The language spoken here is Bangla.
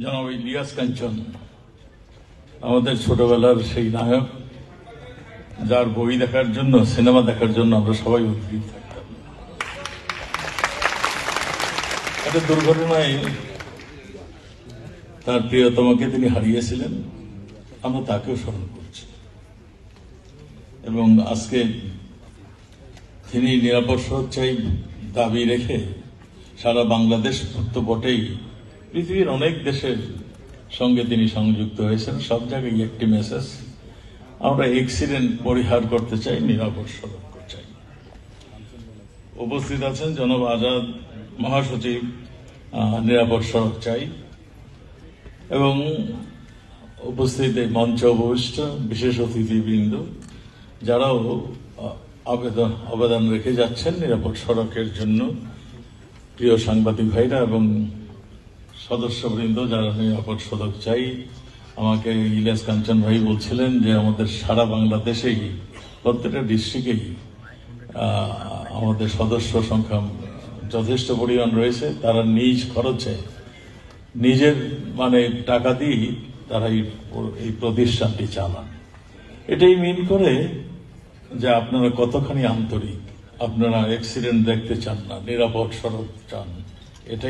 জনাব ইলিয়াস কাঞ্চন আমাদের ছোটবেলার সেই নায়ক, যার বই দেখার জন্য, সিনেমা দেখার জন্য আমরা সবাই উদ্গ্রীব থাকতাম। একটা দুর্ঘটনায় তার প্রিয়তমাকে তিনি হারিয়েছিলেন, আমরা তাকেও স্মরণ করছি। এবং আজকে তিনি নিরাপদ শহর চাই দাবি রেখে সারা বাংলাদেশ তো বটেই, পৃথিবীর অনেক দেশের সঙ্গে তিনি সংযুক্ত হয়েছেন। সব জায়গায় একটি মেসেজ, আমরা অ্যাক্সিডেন্ট পরিহার করতে চাই, নিরাপদ সড়ক চাই। উপস্থিত আছেন জনাব আজাদ মহাসচিব, নিরাপদ সড়ক চাই, এবং উপস্থিত এই মঞ্চ উপবিষ্ট বিশেষ অতিথিবৃন্দ, যারাও অবদান রেখে যাচ্ছেন নিরাপদ সড়কের জন্য, প্রিয় সাংবাদিক ভাইরা এবং সদস্যবৃন্দ যারা নিরাপদ সড়ক চাই। আমাকে ইলিয়াস কাঞ্চন ভাই বলছিলেন যে আমাদের সারা বাংলাদেশেই প্রত্যেকটা ডিস্ট্রিক্টেই আমাদের সদস্য সংখ্যা যথেষ্ট পরিমাণ রয়েছে। তারা নিজ খরচে, নিজের টাকা দিয়ে তারা এই প্রতিষ্ঠানটি চালান। এটাই মিন করে যে আপনারা কতখানি আন্তরিক, আপনারা অ্যাক্সিডেন্ট দেখতে চান না, নিরাপদ সড়ক চান। এটাই